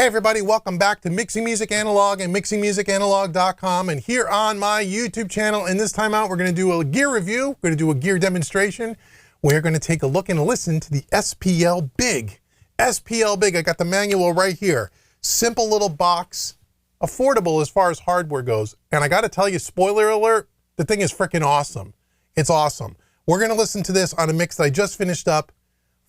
everybody, welcome back to Mixing Music Analog and mixingmusicanalog.com, and here on my YouTube channel. And this time out, we're going to do a gear review. We're going to do a gear demonstration. We're going to take a look and listen to the SPL BIG. SPL BIG, I got the manual right here. Simple little box, affordable as far as hardware goes. And I got to tell you, spoiler alert, the thing is freaking awesome. It's awesome. We're going to listen to this on a mix that I just finished up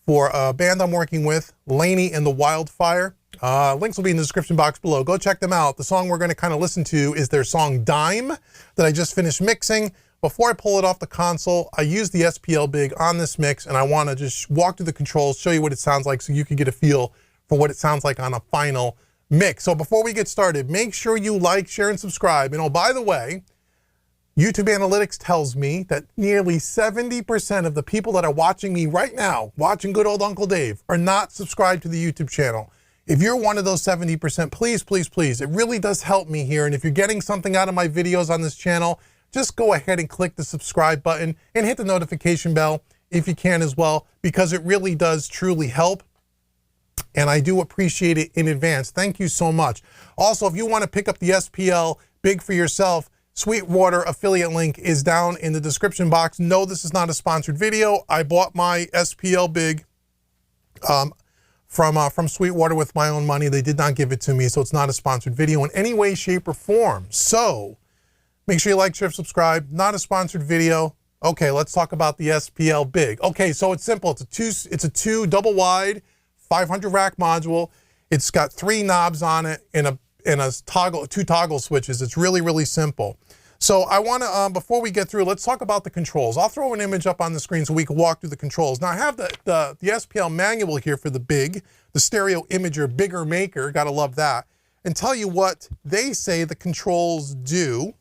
for a band I'm working with, Laini The Wildfire. Links will be in the description box below. Go check them out. The song we're going to kind of listen to is their song Dime that I just finished mixing. Before I pull it off the console, I use the SPL BIG on this mix, and I want to just walk through the controls, show you what it sounds like so you can get a feel for what it sounds like on a final mix. So before we get started, make sure you like, share, and subscribe. And oh, by the way, YouTube Analytics tells me that nearly 70% of the people that are watching me right now, watching good old Uncle Dave, are not subscribed to the YouTube channel. If you're one of those 70%, please, please, please, it really does help me here. And if you're getting something out of my videos on this channel, just go ahead and click the subscribe button and hit the notification bell if you can as well, because it really does truly help. And I do appreciate it in advance. Thank you so much. Also, if you want to pick up the SPL BIG for yourself, Sweetwater affiliate link is down in the description box. No, this is not a sponsored video. I bought my SPL BIG from Sweetwater with my own money. They did not give it to me, so it's not a sponsored video in any way, shape, or form. So make sure you like, share, subscribe. Not a sponsored video. Okay, let's talk about the SPL BIG. Okay, so it's simple. It's a two double wide 500 rack module. It's got 3 knobs on it and two toggle switches. It's really, really simple. So I want to, before we get through, let's talk about the controls. I'll throw an image up on the screen so we can walk through the controls. Now I have the SPL manual here for the BIG, the stereo imager, bigger maker, gotta love that, and tell you what they say the controls do.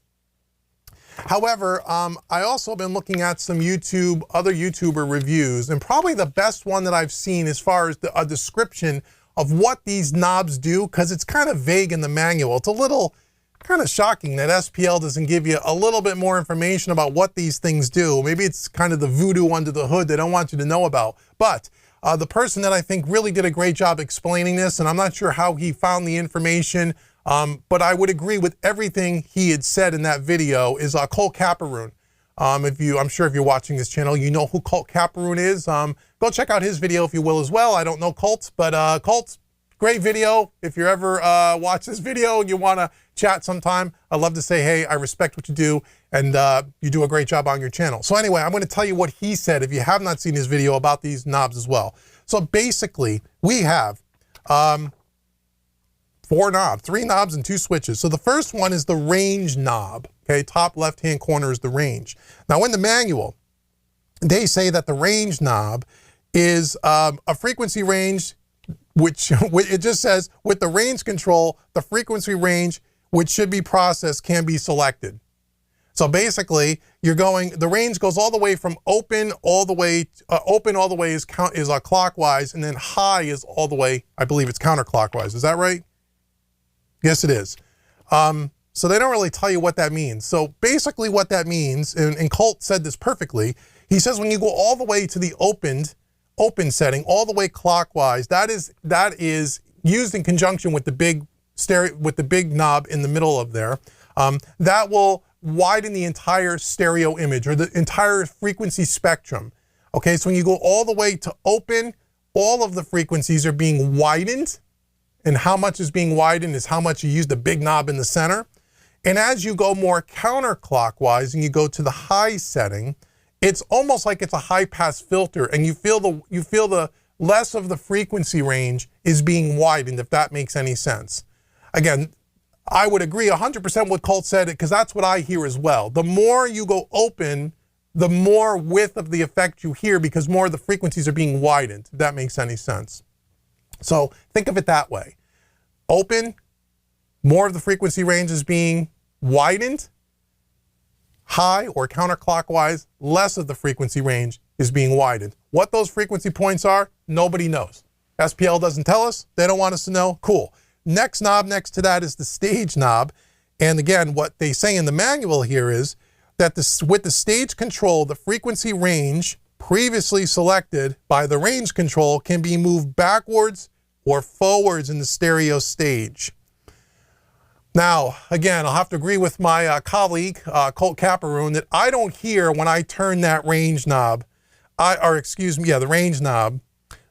However, I also been looking at some other YouTuber reviews, and probably the best one that I've seen as far as a description of what these knobs do, because it's kind of vague in the manual. It's a little kind of shocking that SPL doesn't give you a little bit more information about what these things do. Maybe it's kind of the voodoo under the hood they don't want you to know about. But the person that I think really did a great job explaining this, and I'm not sure how he found the information, but I would agree with everything he had said in that video, is Colt Caparoon. I'm sure if you're watching this channel, you know who Colt Caparoon is. Go check out his video if you will as well. I don't know Colt, but Colt, great video. If you ever watch this video and you want to chat sometime, I'd love to say, hey, I respect what you do, and you do a great job on your channel. So anyway, I'm going to tell you what he said if you have not seen his video about these knobs as well. So basically, we have 4 knobs, 3 knobs and 2 switches. So the first one is the range knob. Okay, top left-hand corner is the range. Now in the manual, they say that the range knob is a frequency range, which it just says, with the range control, the frequency range which should be processed can be selected. So basically, the range goes all the way from open all the way is clockwise, and then high is all the way, I believe it's counterclockwise. Is that right? Yes, it is. So they don't really tell you what that means. So basically what that means, and Colt said this perfectly, he says when you go all the way to the open setting, all the way clockwise, that is used in conjunction with the big knob in the middle of there. That will widen the entire stereo image, or the entire frequency spectrum. Okay, so when you go all the way to open, all of the frequencies are being widened, and how much is being widened is how much you use the big knob in the center. And as you go more counterclockwise and you go to the high setting, it's almost like it's a high pass filter, and you feel the less of the frequency range is being widened, if that makes any sense. Again, I would agree 100% what Colt said, because that's what I hear as well. The more you go open, the more width of the effect you hear, because more of the frequencies are being widened, if that makes any sense. So think of it that way. Open, more of the frequency range is being widened. High or counterclockwise, less of the frequency range is being widened. What those frequency points are, nobody knows. SPL doesn't tell us. They don't want us to know. Cool. Next knob next to that is the stage knob. And again, what they say in the manual here is that with the stage control, the frequency range previously selected by the range control can be moved backwards or forwards in the stereo stage. Now, again, I'll have to agree with my colleague, Colt Caparoon, that I don't hear when I turn that range knob, the range knob.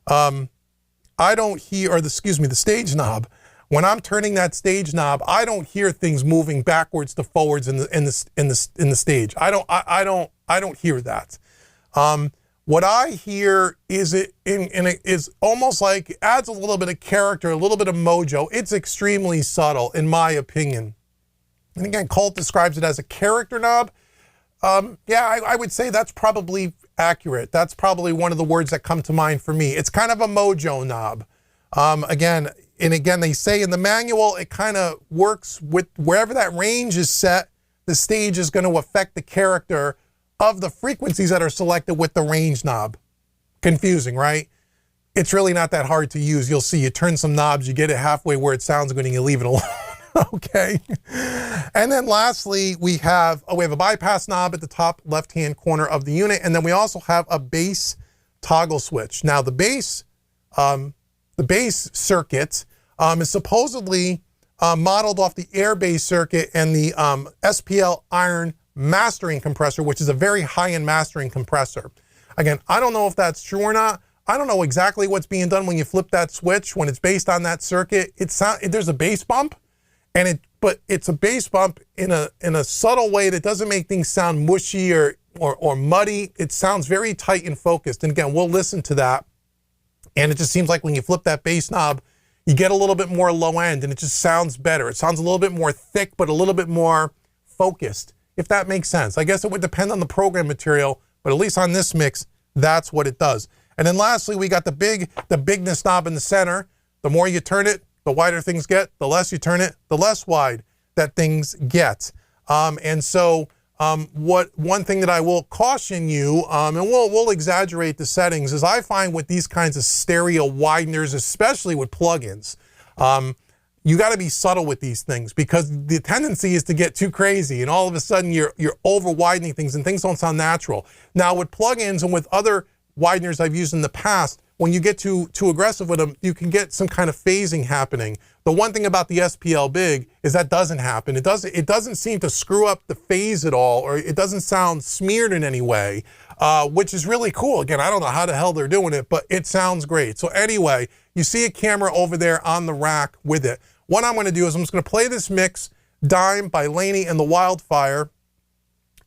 I don't hear, or the stage knob. When I'm turning that stage knob, I don't hear things moving backwards to forwards in the stage. I don't hear that. What I hear is is almost like it adds a little bit of character, a little bit of mojo. It's extremely subtle, in my opinion. And again, Colt describes it as a character knob. Yeah, I would say that's probably accurate. That's probably one of the words that come to mind for me. It's kind of a mojo knob. Again, they say in the manual, it kind of works with wherever that range is set, the stage is going to affect the character of the frequencies that are selected with the range knob. Confusing, right? It's really not that hard to use. You'll see, you turn some knobs, you get it halfway where it sounds good and you leave it alone. Okay. And then lastly, we have a bypass knob at the top left-hand corner of the unit. And then we also have a bass toggle switch. Now the bass circuit is supposedly modeled off the airbase circuit and the SPL iron mastering compressor, which is a very high-end mastering compressor. Again, I don't know if that's true or not. I don't know exactly what's being done when you flip that switch. When it's based on that circuit, there's a bass bump, but it's a bass bump in a subtle way that doesn't make things sound mushy or muddy. It sounds very tight and focused. And again, we'll listen to that. And it just seems like when you flip that bass knob, you get a little bit more low end and it just sounds better. It sounds a little bit more thick, but a little bit more focused, if that makes sense. I guess it would depend on the program material, but at least on this mix, that's what it does. And then lastly, we got the bigness knob in the center. The more you turn it, the wider things get. The less you turn it, the less wide that things get. And so one thing that I will caution you, and we'll exaggerate the settings, is I find with these kinds of stereo wideners, especially with plugins, you got to be subtle with these things because the tendency is to get too crazy and all of a sudden you're over widening things and things don't sound natural. Now with plugins and with other wideners I've used in the past, when you get too aggressive with them, you can get some kind of phasing happening. The one thing about the SPL Big is that doesn't happen. It doesn't seem to screw up the phase at all, or it doesn't sound smeared in any way, which is really cool. Again, I don't know how the hell they're doing it, but it sounds great. So anyway, you see a camera over there on the rack with it. What I'm going to do is I'm just going to play this mix, Dime by Laini and The Wildfire.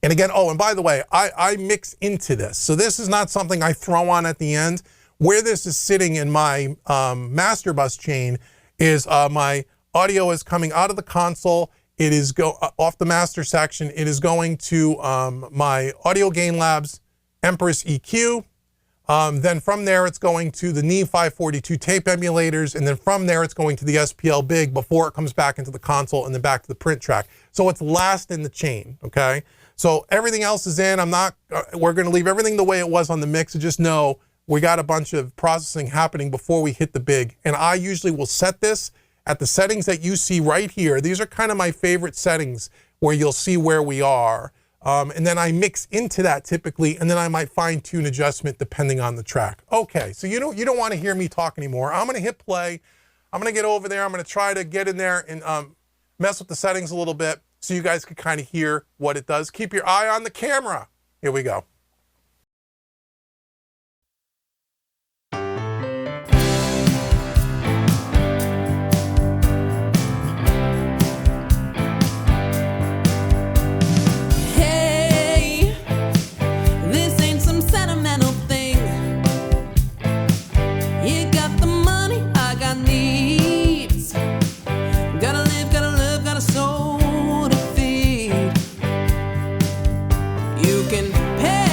And again, oh, and by the way, I mix into this. So this is not something I throw on at the end. Where this is sitting in my master bus chain is my audio is coming out of the console. It is off the master section. It is going to my Audio Gain Labs Empress EQ. Then from there, it's going to the Neve 542 tape emulators. And then from there, it's going to the SPL Big before it comes back into the console and then back to the print track. So it's last in the chain, okay? So everything else is in. We're going to leave everything the way it was on the mix. So just know we got a bunch of processing happening before we hit the Big. And I usually will set this at the settings that you see right here. These are kind of my favorite settings where you'll see where we are. And then I mix into that typically, and then I might fine tune adjustment depending on the track. Okay, so you don't want to hear me talk anymore. I'm going to hit play. I'm going to get over there. I'm going to try to get in there and mess with the settings a little bit so you guys can kind of hear what it does. Keep your eye on the camera. Here we go. You can pay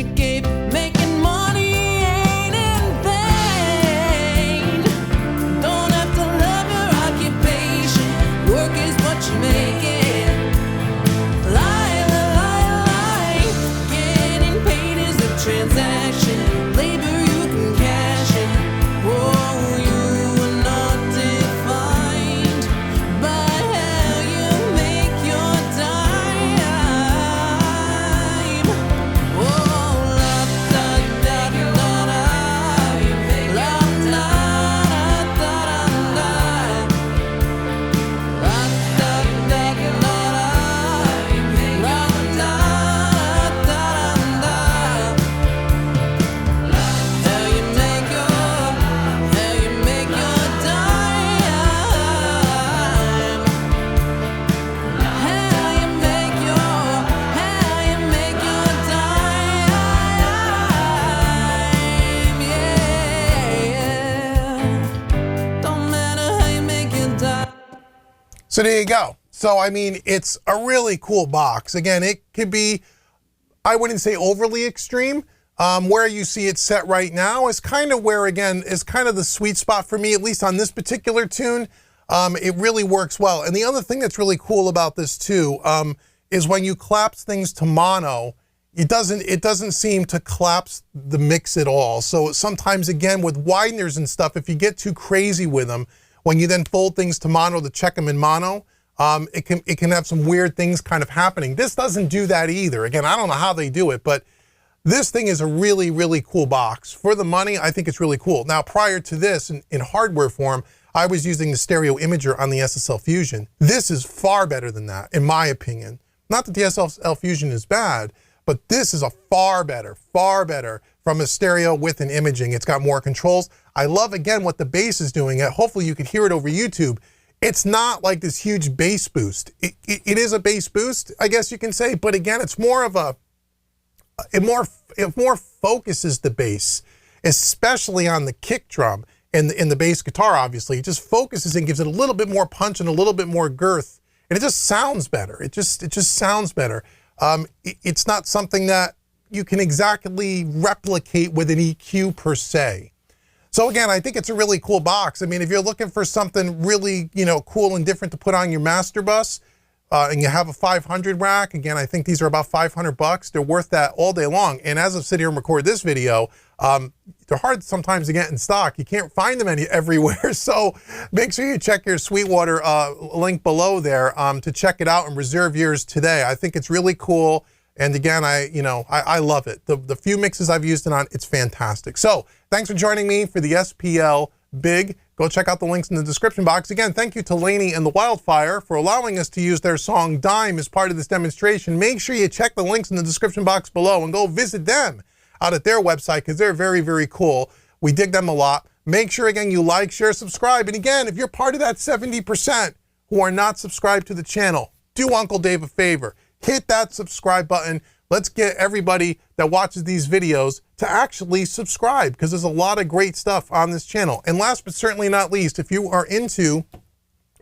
you gave. Making money ain't in vain. Don't have to love your occupation. Work is what you make it. Getting paid is a transaction. Labor you can cash in. Whoa, you are not defined by how you make your dime. Whoa, la da da da da, la da da da da, la da da da da. So there you go. So, I mean, it's a really cool box. Again, it could be, I wouldn't say overly extreme. Where you see it set right now is kind of where, again, is kind of the sweet spot for me, at least on this particular tune. It really works well. And the other thing that's really cool about this too, is when you collapse things to mono, it doesn't seem to collapse the mix at all. So sometimes, again, with wideners and stuff, if you get too crazy with them, when you then fold things to mono to check them in mono, it can have some weird things kind of happening. This doesn't do that either. Again, I don't know how they do it, but this thing is a really, really cool box. For the money, I think it's really cool. Now, prior to this, in hardware form, I was using the stereo imager on the SSL Fusion. This is far better than that, in my opinion. Not that the SSL Fusion is bad, but this is a far better from a stereo with an imaging. It's got more controls. I love, again, what the bass is doing. Hopefully you can hear it over YouTube. It's not like this huge bass boost. It is a bass boost, I guess you can say, but again, it's more of a, it more focuses the bass, especially on the kick drum and in the bass guitar, obviously. It just focuses and gives it a little bit more punch and a little bit more girth. And it just sounds better. It just sounds better. It's not something that you can exactly replicate with an EQ per se. So again, I think it's a really cool box. I mean, if you're looking for something really, cool and different to put on your master bus, and you have a 500 rack, again, I think these are about $500. They're worth that all day long. And as I've sit here and record this video, they're hard sometimes to get in stock. You can't find them everywhere. So make sure you check your Sweetwater link below there to check it out and reserve yours today. I think it's really cool. And again, I love it. The few mixes I've used it on, it's fantastic. So thanks for joining me for the SPL BIG. Go check out the links in the description box. Again, thank you to Laini and The Wildfire for allowing us to use their song Dime as part of this demonstration. Make sure you check the links in the description box below and go visit them out at their website because they're very, very cool. We dig them a lot. Make sure, again, you like, share, subscribe. And again, if you're part of that 70% who are not subscribed to the channel, do Uncle Dave a favor. Hit that subscribe button. Let's get everybody that watches these videos to actually subscribe because there's a lot of great stuff on this channel. And last but certainly not least, if you are into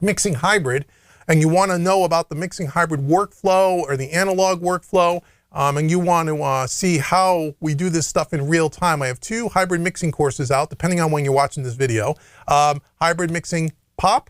mixing hybrid and you want to know about the mixing hybrid workflow or the analog workflow, and you want to see how we do this stuff in real time, I have 2 hybrid mixing courses out, depending on when you're watching this video. Hybrid mixing pop,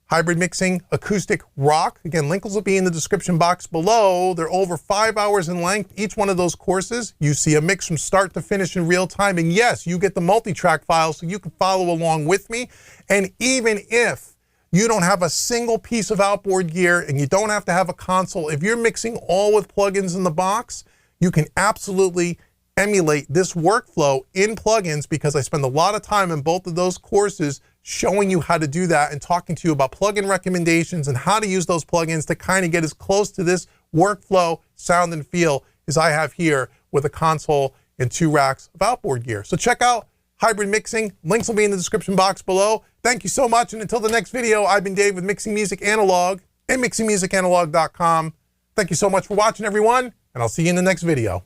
hybrid mixing acoustic rock. Again, links will be in the description box below. They're over 5 hours in length. Each one of those courses, you see a mix from start to finish in real time. And yes, you get the multi-track file so you can follow along with me. And even if you don't have a single piece of outboard gear and you don't have to have a console, if you're mixing all with plugins in the box, you can absolutely emulate this workflow in plugins because I spend a lot of time in both of those courses showing you how to do that and talking to you about plugin recommendations and how to use those plugins to kind of get as close to this workflow sound and feel as I have here with a console and 2 racks of outboard gear. So check out hybrid mixing. Links will be in the description box below. Thank you so much. And until the next video, I've been Dave with Mixing Music Analog and mixingmusicanalog.com. Thank you so much for watching, everyone, and I'll see you in the next video.